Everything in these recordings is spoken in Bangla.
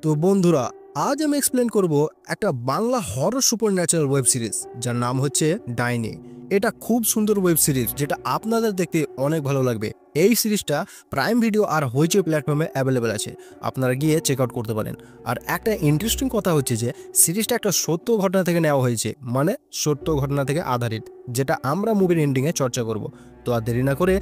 তো বন্ধুরা, আজ আমি এক্সপ্লেন করব একটা Bangla horror super natural web series যার নাম হচ্ছে ডাইনি। এটা খুব সুন্দর ওয়েব সিরিজ যেটা আপনাদের দেখতে অনেক ভালো লাগবে। এই সিরিজটা প্রাইম ভিডিও আর হইচই প্ল্যাটফর্মে অ্যাভেলেবেল আছে, আপনারা গিয়ে চেক আউট করতে পারেন। আর একটা ইন্টারেস্টিং কথা হচ্ছে যে সিরিজটা একটা সত্য ঘটনা থেকে নেওয়া হয়েছে, মানে সত্য ঘটনা থেকে আধারিত, যেটা আমরা মুভির এন্ডিংয়ে চর্চা করব। তো আর দেরি না করে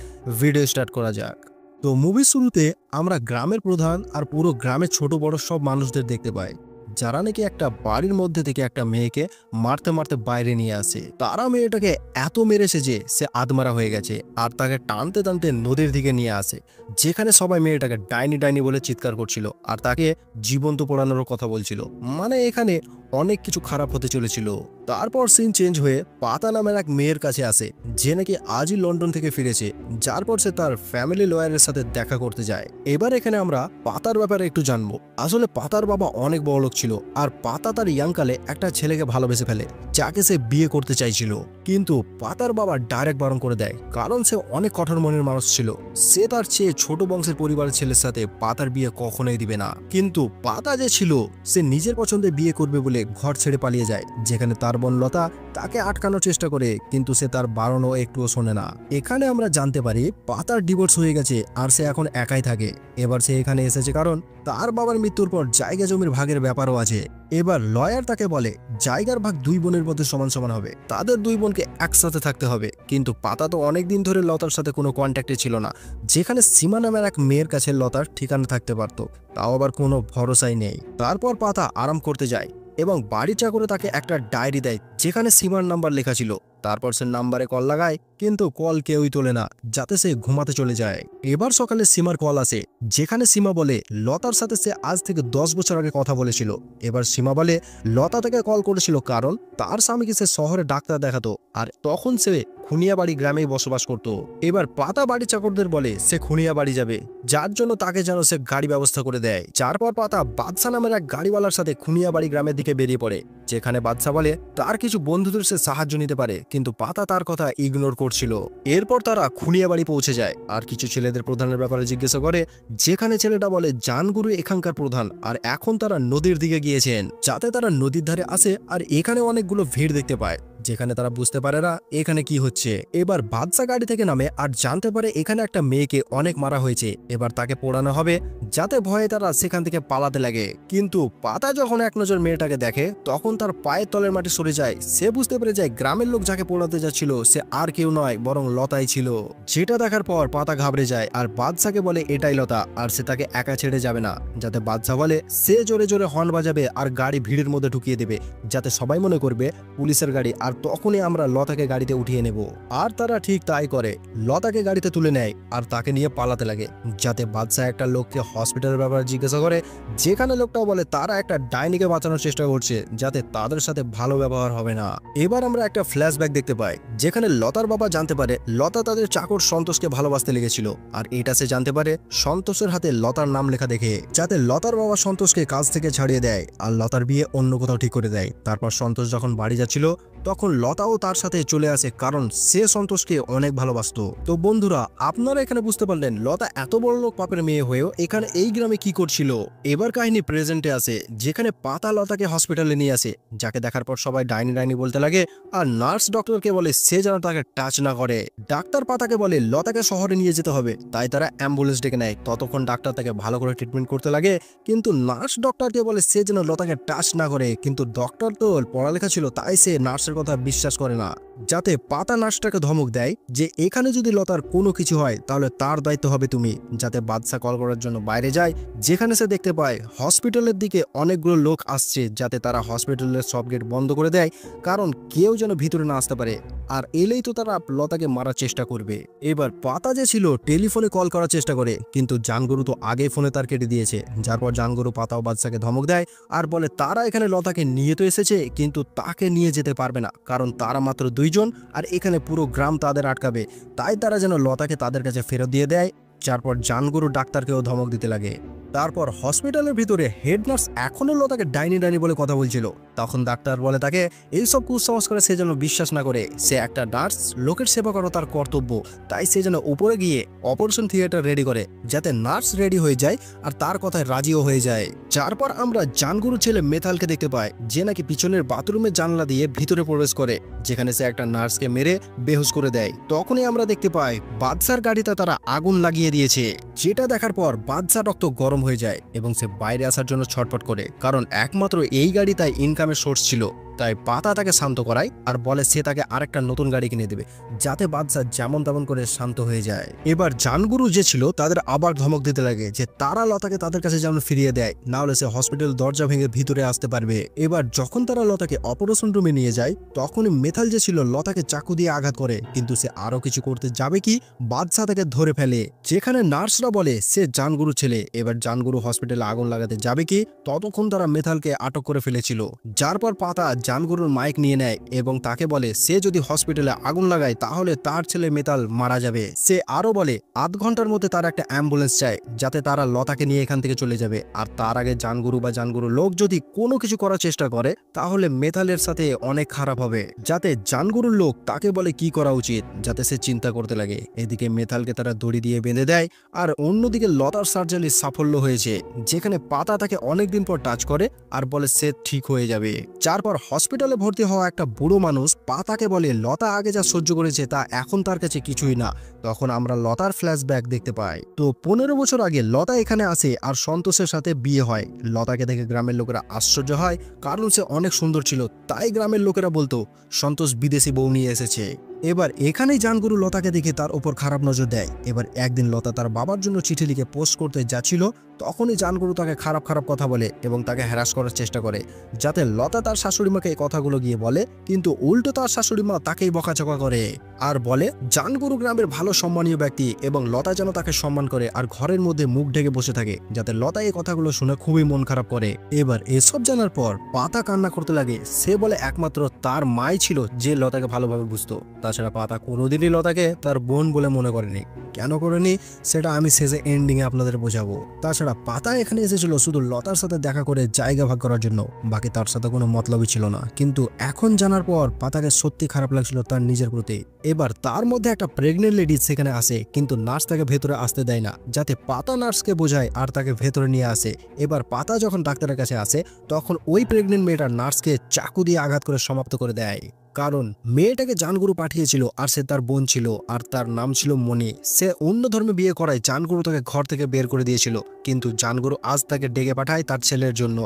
ভিডিও স্টার্ট করা যাক। তো মুভির শুরুতে আমরা গ্রামের প্রধান আর পুরো গ্রামের ছোট বড় সব মানুষদের দেখতে পাই, যারা নাকি একটা বাড়ির মধ্যে থেকে একটা মেয়েকে মারতে মারতে বাইরে নিয়ে আসে। তারা মেয়েটাকে এত মেরেছে যে সে আধমারা হয়ে গেছে, আর তাকে টানতে টানতে নদীর দিকে নিয়ে আসে, যেখানে সবাই মেয়েটাকে ডাইনি ডাইনি বলে চিৎকার করছিল আর তাকে জীবন্ত পোড়ানোর কথা বলছিল। মানে এখানে অনেক কিছু খারাপ হতে চলেছিল। তারপর সিন চেঞ্জ হয়ে পাতা নামের এক মেয়ের কাছে আসে, যে নাকি আজই লন্ডন থেকে ফিরেছে, যার পর সে তার ফ্যামিলি লয়ারের সাথে দেখা করতে যায়। এবার এখানে আমরা পাতার ব্যাপারে একটু জানবো। আসলে পাতার বাবা অনেক বড় লোক ছিল, আর পাতা তার ইয়াংকালে একটা ছেলেকে ভালোবেসে ফেলে, যাকে সে বিয়ে করতে চাইছিল। কিন্তু পাতার বাবা ডাইরেক্ট বারণ করে দেয়, কারণ সে অনেক কঠোর মনের মানুষ ছিল। সে তার চেয়ে ছোট বংশের পরিবারের ছেলের সাথে পাতার বিয়ে কখনোই দিবে না। কিন্তু পাতা যে ছিল, সে নিজের পছন্দে বিয়ে করবে বলে ঘর ছেড়ে পালিয়ে যায়, যেখানে তার বোন লতা তাকে আটকানোর চেষ্টা করে, কিন্তু সে তার বারণও একটুও শোনে না। এখানে আমরা জানতে পারি পাতার ডিভোর্স হয়ে গেছে আর সে এখন একাই থাকে। এবার সে এখানে এসেছে কারণ তার বাবার মৃত্যুর পর জায়গা জমির ভাগের ব্যাপারও আছে। এবার লয়ার তাকে বলে জায়গার ভাগ দুই বোনের মধ্যে সমান সমান হবে, তাদের দুই বোনকে একসাথে থাকতে হবে। কিন্তু পাতা তো অনেকদিন ধরে লতার সাথে কোনো কন্ট্যাক্টে ছিল না, যেখানে সীমা নামের এক মেয়ের কাছে লতার ঠিকানা থাকতে পারতো, তাও আবার কোনো ভরসাই নেই। তারপর পাতা আরাম করতে যায় এবং বাড়ি চাকরে তাকে একটা ডায়েরি দেয়, যেখানে সীমার নাম্বার লেখা ছিল। তারপর সে নাম্বারে কল লাগায়, কিন্তু কল কেউই তোলে না, যাতে সে ঘুমাতে চলে যায়। এবার সকালে সীমার কল আসে, যেখানে সীমা বলে লতার সাথে সে আজ থেকে 10 বছর আগে কথা বলেছিল। এবার সীমা বলে লতা তাকে কল করেছিল কারণ তার স্বামীকে সে শহরে ডাক্তার দেখাতো, আর তখন সে খুনিয়াবাড়ি গ্রামেই বসবাস করত। এবার পাতা বাড়ি চাকরদের বলে সে খুনিয়াবাড়ি যাবে, যার জন্য তাকে যেন সে গাড়ি ব্যবস্থা করে দেয়। তারপর পাতা বাদশা নামের এক গাড়িওয়ালার সাথে খুনিয়াবাড়ি গ্রামের দিকে বেরিয়ে পড়ে, যেখানে বাদশা বলে তার কিছু বন্ধুদের সে সাহায্য নিতে পারে, কিন্তু পাতা তার কথা ইগনোর করছিল। এরপর তারা খুনিয়াবাড়ি পৌঁছে যায় আর কিছু ছেলেদের প্রধানের ব্যাপারে জিজ্ঞাসা করে, যেখানে ছেলেটা বলে জানগুরু এখানকার প্রধান, আর এখন তারা নদীর দিকে গিয়েছেন, যাতে তারা নদীর ধারে আসে আর এখানে অনেকগুলো ভিড় দেখতে পায়, যেখানে তারা বুঝতে পারে না এখানে কি হচ্ছে। এবার বাদশা গাড়ি থেকে নামে আর জানতে পারে এখানে একটা মেয়েকে অনেক মারা হয়েছে, এবার তাকে পোড়ানো হবে, যাতে ভয়ে তারা সেখান থেকে পালাতে লাগে। কিন্তু পাতা যখন এক নজর মেয়েটাকে দেখে, তখন তার পায়ের তলের মাটি সরে যায়। সে বুঝতে পেরে যায় গ্রামের লোক যাকে পোড়াতে যাচ্ছিল সে আর কেউ নয়, বরং লতাই ছিল। যেটা দেখার পর পাতা ঘাবড়ে যায় আর বাদশাকে বলে এটাই লতা, আর সে তাকে একা ছেড়ে যাবে না। যাতে বাদশা বলে সে জোরে জোরে হর্ন বাজাবে আর গাড়ি ভিড়ের মধ্যে ঢুকিয়ে দেবে, যাতে সবাই মনে করবে পুলিশের গাড়ি, আর তখনই আমরা লতাকে গাড়িতে উঠিয়ে নেব। আর তারা ঠিক তাই করে, লতাকে গাড়িতে তুলে নেয় আর তাকে নিয়ে পালাতে লাগে। যাতে বাদশা একটা লোককে হসপিটালের ব্যাপারে জিজ্ঞাসা করে, যেখানে লোকটাও বলে তারা একটা ডাইনিকে বাঁচানোর চেষ্টা করছে, যাতে তাদের সাথে ভালো ব্যবহার হবে না। এবার আমরা একটা ফ্ল্যাশব্যাক দেখতে পাই, যেখানে লতার বাবা জানতে পারে লতা তাদের চাকর সন্তোষকে ভালোবাসতে লেগেছিল, আর এটা সে জানতে পারে সন্তোষের হাতে লতার নাম লেখা দেখে, যাতে লতার বাবা সন্তোষকে কাজ থেকে ছাড়িয়ে দেয় আর লতার বিয়ে অন্য কোথাও ঠিক করে দেয়। তারপর সন্তোষ যখন বাড়ি যাচ্ছিল, তখন লতাও তার সাথে চলে আসে, কারণ সে সন্তোষকে অনেক ভালোবাসতো। তো বন্ধুরা, আপনারা এখানে বুঝতে পারলেন লতা এত বড় লোক পাপের মেয়ে হয়েও এখানে এই গ্রামে কি করছিল। এবার কাহিনী প্রেজেন্টে আসে, যেখানে পাতা লতাকে হসপিটালে নিয়ে আসে, যাকে দেখার পর সবাই ডাইনি ডাইনি বলতে লাগে, আর নার্স ডক্টরকে বলে সে যেন তাকে টাচ না করে। ডাক্তার পাতাকে বলে লতাকে শহরে নিয়ে যেতে হবে, তাই তারা অ্যাম্বুলেন্স ডেকে নেয়। ততক্ষণ ডাক্তার তাকে ভালো করে ট্রিটমেন্ট করতে লাগে, কিন্তু নার্স ডক্টরকে বলে সে যেন লতাকে টাচ না করে। কিন্তু ডক্টর তো পড়ালেখা ছিল, তাই সে নার্সের কথা বিশ্বাস করে না। যাতে পাতা নার্সটাকে ধমক দেয় যে এখানে যদি লতার কোনো কিছু হয় তাহলে তার দায়িত্ব হবে তুমি। যাতে বাদশা কল করার জন্য বাইরে যায়, যেখানে সে দেখতে পায় হসপিটালের দিকে অনেকগুলো লোক আসছে, যাতে তারা হসপিটালের সব গেট বন্ধ করে দেয়, কারণ কেউ যেন ভিতরে না আসতে পারে। আর এলেই তো তারা লতাকে মারার চেষ্টা করবে। এবার পাতা যে ছিল টেলিফোনে কল করার চেষ্টা করে, কিন্তু জানগুরু তো আগে ফোনে তার কেটে দিয়েছে। যার পর জানগুরু পাতা ও বাদশাকে ধমক দেয় আর বলে তারা এখানে লতাকে নিয়ে তো এসেছে, কিন্তু তাকে নিয়ে যেতে পারবে না, কারণ তারা মাত্র 2 জন, আর এখানে পুরো গ্রাম তাদের আটকাবে। তাই তারা যেন লতাকে তাদের কাছে ফেরত দিয়ে দেয়। তারপর জানগুরু ডাক্তারকেও ধমক দিতে লাগে। তারপর হসপিটালের ভিতরে হেড নার্স এখনো লতাকে ডাইনি ডাইনি বলে কথা বলছিল। তখন ডাক্তার বলে তাকে এইসব কুসংস্কারে সে যেন বিশ্বাস না করে, সে একটা নার্স, লোকের সেবা করা তার কর্তব্য, তাই সে যেন উপরে গিয়ে অপারেশন থিয়েটার রেডি করে যাতে নার্স রেডি হয়ে যায় আর তার কথায় রাজিও হয়ে যায়। তারপর আমরা জানগুরু ছেলে মেথালকে দেখতে পাই, যে নাকি পিছনের বাথরুমের জানলা দিয়ে ভিতরে প্রবেশ করে, যেখানে সে একটা নার্সকে মেরে বেহুশ করে দেয়। তখনই আমরা দেখতে পাই বাদশার গাড়িতে তারা আগুন লাগিয়ে দিয়েছে, যেটা দেখার পর বাদশার রক্ত গরম হয়ে যায় এবং সে বাইরে আসার জন্য ছটফট করে, কারণ একমাত্র এই গাড়ি তাই ইনকামের সোর্স ছিল। তাই পাতা তাকে শান্ত করায় আর বলে সে তাকে আরেকটা নতুন গাড়ি কিনে দেবে, যাতে বাদশা যেমন তেমন করে শান্ত হয়ে যায়। এবার জানগুরু যে ছিল তাদের আবার ধমক দিতে লাগে যে তারা লতাকে তাদের কাছে যেমন ফিরিয়ে দেয়, না হলে সে হসপিটাল দরজা ভেঙে ভিতরে আসতে পারবে। এবার যখন তারা লতাকে অপারেশন রুমে নিয়ে যায়, তখনই মেথাল যে ছিল লতাকে চাকু দিয়ে আঘাত করে, কিন্তু সে আরো কিছু করতে যাবে কি বাদশা তাকে ধরে ফেলে, যেখানে নার্সরা বলে সে জানগুরু ছেলে। এবার জানগুরু হসপিটালে আগুন লাগাতে যাবে কি ততক্ষণ তারা মেথালকে আটক করে ফেলেছিল। যার পর পাতা জানগুরুর মাইক নিয়ে নেয় এবং তাকে বলে সে যদি হসপিটালে আগুন লাগায় তাহলে তার ছেলে মেতাল মারা যাবে। সে আরো বলে আধ ঘন্টার মধ্যে তার একটা অ্যাম্বুলেন্স চায় যাতে তারা লতাকে নিয়ে এখান থেকে চলে যাবে, আর তার আগে জানগুরু বা জানগুরুর লোক যদি কোনো কিছু করার চেষ্টা করে তাহলে মেতালের সাথে অনেক খারাপ হবে, যাতে জানগুরুর লোক তাকে বলে কি করা উচিত, যাতে সে চিন্তা করতে লাগে। এদিকে মেথালকে তারা দড়ি দিয়ে বেঁধে দেয়, আর অন্যদিকে লতার সার্জারির সাফল্য হয়েছে, যেখানে পাতা তাকে অনেকদিন পর টাচ করে আর বলে সে ঠিক হয়ে যাবে। তারপর হসপিটালে ভর্তি হওয়া একটা বুড়ো মানুষ পাতাকে বলে লতা আগে যা সহ্য করেছে তা এখন তার কাছে কিছুই না। তখন আমরা লতার ফ্ল্যাশব্যাক দেখতে পাই। তো 15 বছর আগে লতা এখানে আসে আর সন্তোষের সাথে বিয়ে হয়। লতাকে দেখে গ্রামের লোকেরা আশ্চর্য হয়, কারণ সে অনেক সুন্দর ছিল, তাই গ্রামের লোকেরা বলতো সন্তোষ বিদেশি বউ নিয়ে এসেছে। এবার এখানেই জানগুরু লতাকে দেখে তার উপর খারাপ নজর দেয়। এবার একদিন লতা তার বাবার জন্য চিঠি লিখে পোস্ট করতে যাচ্ছিল, তখনই জানগুরু তাকে খারাপ খারাপ কথা বলে এবং তাকে হ্যারাস করার চেষ্টা করে, যাতে লতা তার শাশুড়ি মাকে এই কথাগুলো গিয়ে বলে, কিন্তু উল্টো তার শাশুড়ি মা তাকেই বকাচকা করে আর বলে জানগুরু গ্রামের ভালো সম্মানীয় ব্যক্তি এবং লতা যেন তাকে সম্মান করে আর ঘরের মধ্যে মুখ ঢেকে বসে থাকে, যাতে লতা এই কথাগুলো শুনে খুবই মন খারাপ করে। এবার এসব জানার পর পাতা কান্না করতে লাগে। সে বলে একমাত্র তার মাই ছিল যে লতাকে ভালোভাবে বুঝতো, তাছাড়া পাতা কোনোদিনই লতাকে তার বোন বলে মনে করেনি। কেন করেনি সেটা আমি শেষে এন্ডিং এ আপনাদের বোঝাবো। তাছাড়া পাতা এখানে এসেছিল শুধু লতার সাথে দেখা করে জায়গা ভাগ করার জন্য, বাকি তার সাথে কোনো মতলবই ছিল না। কিন্তু এখন জানার পর পাতাকে সত্যি খারাপ লাগছিল তার নিজের প্রতি। এবার তার মধ্যে একটা প্রেগনেন্ট লেডি সেখানে আসে, কিন্তু নার্স তাকে ভেতরে আসতে দেয় না, যাতে পাতা নার্সকে বোঝায় আর তাকে ভেতরে নিয়ে আসে। এবার পাতা যখন ডাক্তারের কাছে আসে তখন ওই প্রেগনেন্ট মেয়েটা নার্সকে চাকু দিয়ে আঘাত করে সমাপ্ত করে দেয়, কারণ মেয়েটাকে জানগুরু পাঠিয়েছিল আর সে তার বোন ছিল আর তার নাম ছিল মণি। সে অন্য ধর্মে বিয়ে করায় জানগুরু তাকে ঘর থেকে বের করে দিয়েছিল, কিন্তু জানগুরু আজ তাকে ডেকে পাঠায় তার ছেলের জন্য।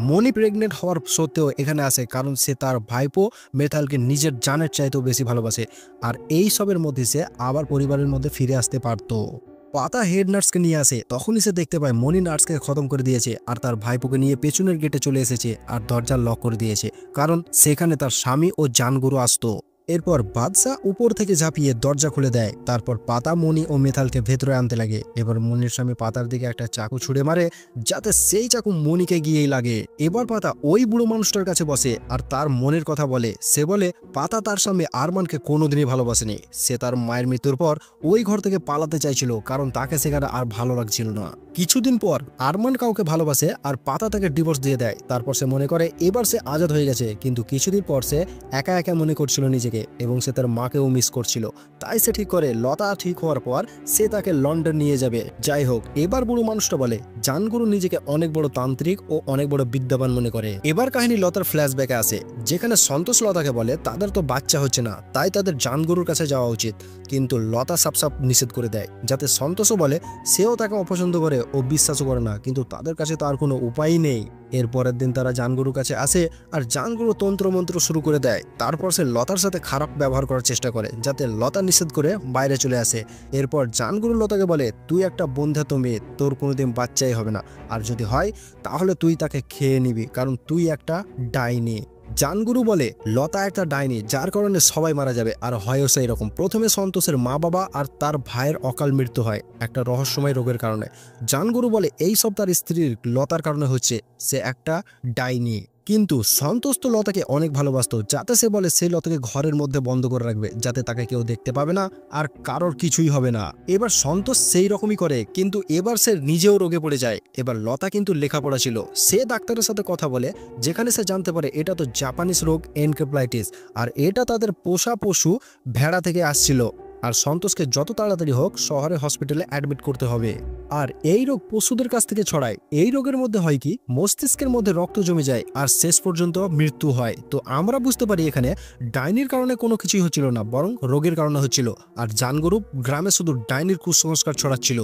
মণি প্রেগনেন্ট হওয়ার সত্ত্বেও এখানে আসে, কারণ সে তার ভাইপো মেথালকে নিজের জানের চাইতেও বেশি ভালোবাসে, আর এই সবের মধ্যে সে আবার পরিবারের মধ্যে ফিরে আসতে পারতো। পাতা হেড নার্সকে নিয়ে আসে, তখনই সে দেখতে পায় মনি নার্সকে খতম করে দিয়েছে আর তার ভাইপোকে নিয়ে পেছনের গেটে চলে এসেছে আর দরজা লক করে দিয়েছে, কারণ সেখানে তার স্বামী ও জানগুরু আসতো। এরপর বাদশা উপর থেকে ঝাঁপিয়ে দরজা খুলে দেয়। তারপর পাতা মনি ও মেথালকে ভেতরে আনতে লাগে। এবার মনির স্বামী পাতার দিকে একটা চাকু ছুড়ে মারে, যাতে সেই চাকু মনিকে গিয়েই লাগে। এবার পাতা ওই বুড়ো মানুষটার কাছে বসে আর তার মনের কথা বলে। সে বলে পাতা তার স্বামী আরমানকে কোনোদিনই ভালোবাসেনি। সে তার মায়ের মৃত্যুর পর ওই ঘর থেকে পালাতে চাইছিল, কারণ তাকে সেখানে আর ভালো লাগছিল না। কিছুদিন পর আরমান কাউকে ভালোবাসে আর পাতা তাকে ডিভোর্স দিয়ে দেয়। তারপর সে মনে করে এবার সে আজাদ হয়ে গেছে, কিন্তু কিছুদিন পর সে একা একা মনে করছিল নিজেকে এবং সে তার মাকেও মিস করছিল। তাই সে ঠিক করে লতা ঠিক হওয়ার পর সে তাকে লন্ডন নিয়ে যাবে। যাই হোক, এবার বুড়ো মানুষটা বলে জানগুরু নিজেকে অনেক বড় তান্ত্রিক ও অনেক বড় বিদ্যাবান মনে করে। এবার কাহিনী লতার ফ্ল্যাশব্যাকে আসে, যেখানে সন্তোষ লতাকে বলে তাদের তো বাচ্চা হচ্ছে না, তাই তাদের জানগুরুর কাছে যাওয়া উচিত, কিন্তু লতা সাপ সাপ নিষেধ করে দেয়, যাতে সন্তোষও বলে সেও তাকে অপছন্দ করে ও বিশ্বাসও করে না, কিন্তু তাদের কাছে তো আর কোনো উপায়ই নেই। এর পরের দিন তারা জানগুরুর কাছে আসে আর জানগুরু তন্ত্র মন্ত্র শুরু করে দেয়। তারপর সে লতার সাথে খারাপ ব্যবহার করার চেষ্টা করে, যাতে লতা নিষেধ করে বাইরে চলে আসে। এরপর জানগুরু লতাকে বলে তুই একটা বন্ধ্যাত মেয়ে, তোর কোনোদিন বাচ্চাই হবে না, আর যদি হয় তাহলে তুই তাকে খেয়ে নিবি, কারণ তুই একটা ডাইনি। জানগুরু বলে লতা একটা ডাইনি, যার কারণে সবাই মারা যাবে, আর হয়ও সেই রকম। প্রথমে সন্তোষের মা বাবা আর তার ভাইয়ের অকাল মৃত্যু হয় একটা রহস্যময় রোগের কারণে। জানগুরু বলে এই সব তার স্ত্রীর লতার কারণে হচ্ছে, সে একটা ডাইনি। কিন্তু সন্তোষ তো লতাকে অনেক ভালোবাসতো, যাতে সে বলে সে লতাকে ঘরের মধ্যে বন্ধ করে রাখবে, যাতে তাকে কেউ দেখতে পাবে না আর কারোর কিছুই হবে না। এবার সন্তোষ সেই রকমই করে, কিন্তু এবার সে নিজেও রোগে পড়ে যায়। এবার লতা কিন্তু লেখাপড়া ছিল, সে ডাক্তারের সাথে কথা বলে, যেখানে সে জানতে পারে এটা তো জাপানিজ রোগ এনকেফ্লাইটিস, আর এটা তাদের পোষা পশু ভেড়া থেকে আসছিল, আর সন্তোষকে যত তাড়াতাড়ি হোক শহরে হসপিটালে অ্যাডমিট করতে হবে। আর এই রোগ পশুদের কাছ থেকে ছড়ায়। এই রোগের মধ্যে হয় কি, মস্তিষ্কের মধ্যে রক্ত জমে যায় আর শেষ পর্যন্ত মৃত্যু হয়। তো আমরা বুঝতে পারি এখানে ডাইনির কারণে কোনো কিছুই হচ্ছিল না, বরং রোগের কারণে হচ্ছিল। আর জানগরু গ্রামে শুধু ডাইনির কুসংস্কার ছড়াচ্ছিল।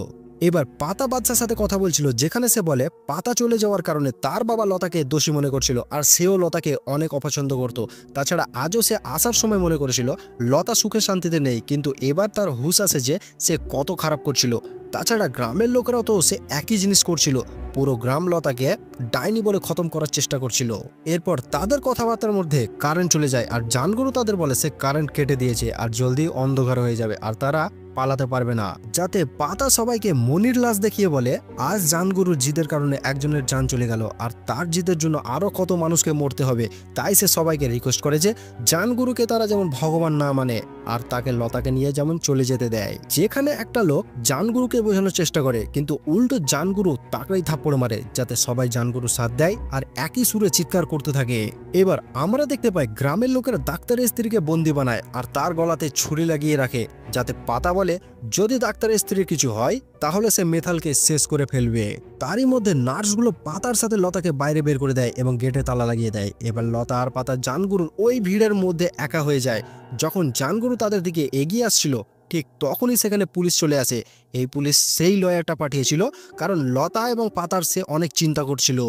এবার পাতা বাদশার সাথে কথা বলছিল, যেখানে সে বলে পাতা চলে যাওয়ার কারণে তার বাবা লতাকে দোষী মনে করছিল, আর সেও লতাকে অনেক অপছন্দ করত। তাছাড়া আজও সে আসার সময় মনে করেছিল লতা সুখে শান্তিতে নেই, কিন্তু এবার তার হুঁশ আসে যে সে কত খারাপ করছিল। তাছাড়া গ্রামের লোকেরাও তো সে একই জিনিস করছিল, পুরো গ্রাম লতাকে ডাইনি বলে খতম করার চেষ্টা করছিল। এরপর তাদের কথাবার্তার মধ্যে কারেন্ট চলে যায়, আর জানগুরু তাদের বলে সে কারেন্ট কেটে দিয়েছে আর জলদি অন্ধকার হয়ে যাবে আর তারা পালাতে পারবে না। যাতে পাতা সবাইকে মনির লাশ দেখিয়ে বলে আজ জানগুরুর জিদের কারণে একজনের জান চলে গেল, আর তার জিদের জন্য আরো কত মানুষকে মরতে হবে। তাই সে সবাইকে রিকোয়েস্ট করে যে জানগুরুকে তারা যেমন ভগবান না মানে, আর তাকে লতাকে নিয়ে যেমন চলে যেতে দেয়। যেখানে একটা লোক জানগুরুকে বোঝানোর চেষ্টা করে, কিন্তু উল্টো জানগুরু তাকেই থাপ্পড় মারে, যাতে সবাই জানগুরুর সাথ দেয় আর একই সুরে চিৎকার করতে থাকে। এবার আমরা দেখতে পাই গ্রামের লোকেরা ডাক্তারের স্ত্রীকে বন্দি বানায় আর তার গলাতে ছুরি লাগিয়ে রাখে, যাতে পাতা বলে যদি ডাক্তারের স্ত্রীর কিছু হয় তাহলে সে মেথালকে শেষ করে ফেলবে। তারই মধ্যে নার্সগুলো পাতার সাথে লতাকে বাইরে বের করে দেয় এবং গেটে তালা লাগিয়ে দেয়। এবার লতা আর পাতা জানগুরুর ওই ভিড়ের মধ্যে একা হয়ে যায়। যখন জানগুরু তাদের দিকে এগিয়ে আসছিল, ঠিক তখনই সেখানে পুলিশ চলে আসে। এই পুলিশ সেই লয়ারটা পাঠিয়েছিল কারণ লতা এবং পাতার সে অনেক চিন্তা করছিল,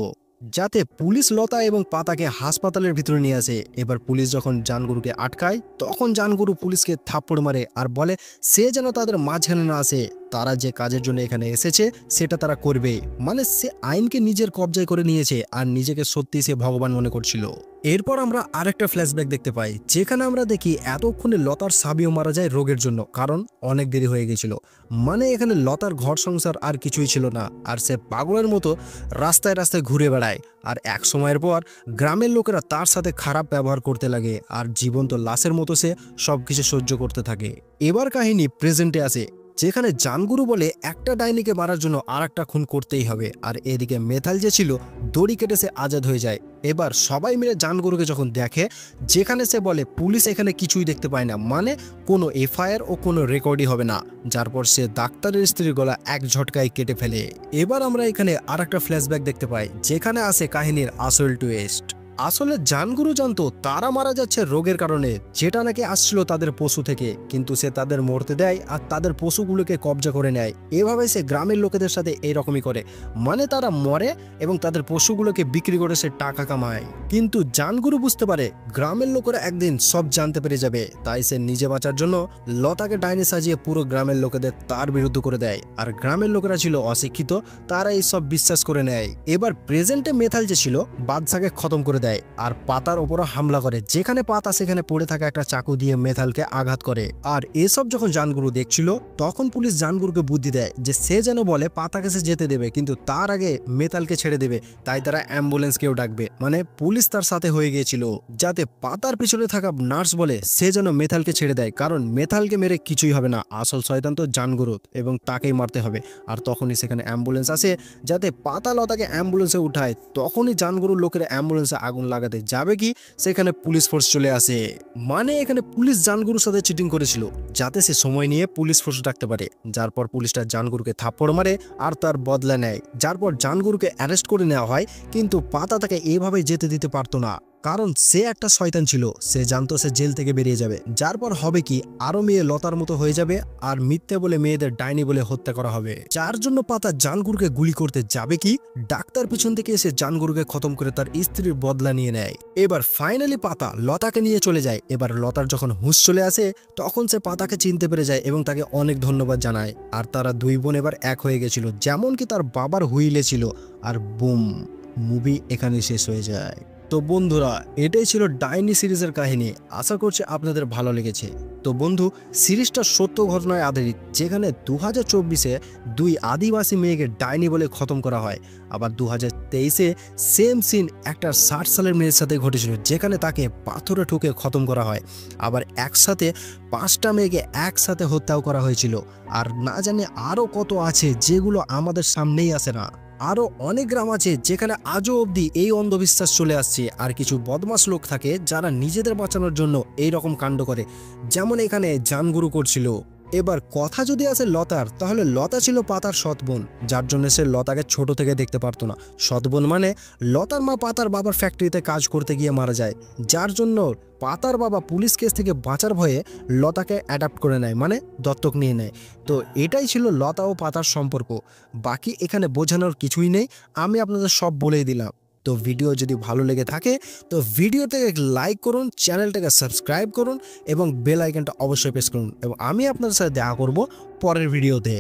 যাতে পুলিশ লতা এবং পাতাকে হাসপাতালের ভিতরে নিয়ে আসে। এবার পুলিশ যখন জানগুরুকে আটকায়, তখন জানগুরু পুলিশকে থাপ্পড় মারে আর বলে সে যেন তাদের মাঝখানে না আসে, তারা যে কাজের জন্য এখানে এসেছে সেটা তারা করবে। মানে সে আইনকে নিজের কবজায় করে নিয়েছে আর নিজেকে সত্যি সে ভগবান মনে করছিল। এরপর আমরা আরেকটা ফ্ল্যাশব্যাক দেখতে পাই, যেখানে আমরা দেখি এতক্ষণে লতার স্বামীও মারা যায় রোগের জন্য, কারণ অনেক দেরি হয়ে গেছিল। মানে এখানে লতার ঘর সংসার আর কিছুই ছিল না, আর সে পাগলের মতো রাস্তায় রাস্তায় ঘুরে বেড়ায়। আর এক সময়ের পর গ্রামের লোকেরা তার সাথে খারাপ ব্যবহার করতে লাগে, আর জীবন্ত লাশের মতো সে সবকিছু সহ্য করতে থাকে। এবার কাহিনী প্রেজেন্টে আসে, যেখানে জানগুরু বলে একটা ডাইনিকে মারার জন্য আর একটা খুন করতেই হবে, আর এদিকে মেথাল যে ছিল দড়ি কেটে সে আজাদ হয়ে যায়। এবার সবাই মিলে জানগুরুকে যখন দেখে, যেখানে সে বলে পুলিশ এখানে কিছুই দেখতে পায় না, মানে কোনো এফআইআর ও কোনো রেকর্ডই হবে না, যার পর সে ডাক্তারের স্ত্রীর গলা এক ঝটকায় কেটে ফেলে। এবার আমরা এখানে আর একটা ফ্ল্যাশব্যাক দেখতে পাই, যেখানে আসে কাহিনীর আসল টুইস্ট। আসলে জানগুরু জানতো তারা মারা যাচ্ছে রোগের কারণে, যেটা নাকি আসছিল তাদের পশু থেকে, কিন্তু সে তাদের মরতে দেয় আর তাদের পশুগুলোকে কবজা করে নেয়। এভাবে সে গ্রামের লোকেদের সাথে এইরকমই করে, মানে তারা মরে এবং তাদের পশুগুলোকে বিক্রি করে সে টাকা কামায়। কিন্তু জানগুরু বুঝতে পারে গ্রামের লোকেরা একদিন সব জানতে পেরে যাবে, তাই সে নিজে বাঁচার জন্য লতাকে ডাইনি সাজিয়ে পুরো গ্রামের লোকেদের তার বিরুদ্ধে করে দেয়। আর গ্রামের লোকেরা ছিল অশিক্ষিত, তারা এই সব বিশ্বাস করে নেয়। এবার প্রেজেন্টে মেথাল যে ছিল বাদশাকে খতম করে দেয় আর পাতার উপরও হামলা করে, যেখানে পাতা সেখানে পড়ে থাকা একটা চাকু দিয়ে মেথালকে আঘাত করে। আর এসব যখন জানগুরু দেখছিল, তখন পুলিশ জানগুরুকে বুদ্ধি দেয় যে সে যেন বলে পাতাকে সে যেতে দেবে, কিন্তু তার আগে মেথালকে ছেড়ে দেবে। তাই তারা অ্যাম্বুলেন্সকেও ডাকবে, মানে পুলিশ তার সাথে হয়ে গিয়েছিল, যাতে পাতার পিছনে থাকা নার্স বলে সে যেন মেথালকে ছেড়ে দেয়, কারণ মেথালকে মেরে কিছুই হবে না, আসল শয়তান তো জানগুরু এবং তাকেই মারতে হবে। আর তখনই সেখানে অ্যাম্বুলেন্স আসে, যাতে পাতা লতাকে অ্যাম্বুলেন্সে উঠায়। তখনই জানগুরুর লোকেরা অ্যাম্বুলেন্সে আগুন লাগাতে যাবে কি, সেখানে পুলিশ ফোর্স চলে আসে। মানে এখানে পুলিশ জানগুরুর সাথে চিটিং করেছিল, যাতে সে সময় নিয়ে পুলিশ ফোর্স ডাকতে পারে। যার পর পুলিশটা জানগুরুকে থাপ্পড় মারে আর তার বদলা নেয়। যার পর জানগুরুকে অ্যারেস্ট করে নেওয়া হয়, কিন্তু পাতা তাকে এভাবে যেতে দিতে পারতো না, কারণ সে একটা শয়তান ছিল। সে জানতো সে জেল থেকে বেরিয়ে যাবে, যার পর হবে কি আরো মেয়ে লতার মতো হয়ে যাবে, আর মিথ্যে বলে মেয়েদের ডাইনি বলে হত্যা করা হবে। যার জন্য পাতা জানগুরুকে গুলি করতে যাবে কি, ডাক্তার পিছন থেকে এসে জানগুরুকে খতম করে তার স্ত্রীর বদলা নিয়ে নেয়। এবার ফাইনালি পাতা লতাকে নিয়ে চলে যায়। এবার লতার যখন হুঁশ চলে আসে, তখন সে পাতাকে চিনতে পেরে যায় এবং তাকে অনেক ধন্যবাদ জানায়। আর তারা দুই বোন এবার এক হয়ে গেছিল, যেমন কি তার বাবার হুইলে ছিল। আর বুম, মুভি এখানে শেষ হয়ে যায়। তো বন্ধুরা, এটাই ছিল ডাইনি সিরিজের কাহিনী। আশা করছি আপনাদের ভালো লেগেছে। তো বন্ধু, সিরিজটা সত্য ঘটনায় আধারিত, যেখানে 2024-এ 2 আদিবাসী মেয়েকে ডাইনি বলে খতম করা হয়। আবার 2023-এ সেম সিন একটা 60 সালের মেয়ের সাথে ঘটেছিল, যেখানে তাকে পাথরে ঠুকে খতম করা হয়। আবার একসাথে 5টা মেয়েকে একসাথে হত্যাও করা হয়েছিল। আর না জানি আরও কত আছে যেগুলো আমাদের সামনেই আসে না। আরও অনেক গ্রাম আছে যেখানে আজও অবধি এই অন্ধবিশ্বাস চলে আসছে। আর কিছু বদমাশ লোক থাকে যারা নিজেদের বাঁচানোর জন্য এই রকম কাণ্ড করে, যেমন এখানে জানগুরু করছিল। এবার কথা যদি আসে লতার, তাহলে লতা ছিল পাতার সৎ বোন, যার জন্য সে লতাকে ছোট থেকে দেখতে পারতো না। সৎ বোন মানে লতার মা পাতার বাবার ফ্যাক্টরিতে কাজ করতে গিয়ে মারা যায়, যার জন্য পাতার বাবা পুলিশ কেস থেকে বাঁচার ভয়ে লতাকে অ্যাডাপ্ট করে নেয়, মানে দত্তক নিয়ে নেয়। তো এটাই ছিল লতা ও পাতার সম্পর্ক। বাকি এখানে বোঝানোর কিছুই নেই, আমি আপনাদের সব বলেই দিলাম। তো ভিডিও যদি ভালো লেগে থাকে তো ভিডিওতে লাইক করুন, চ্যানেলটাকে সাবস্ক্রাইব করুন এবং বেল আইকনটা অবশ্যই প্রেস করুন। এবং আমি আপনাদের সাথে দেখা করব পরের ভিডিওতে।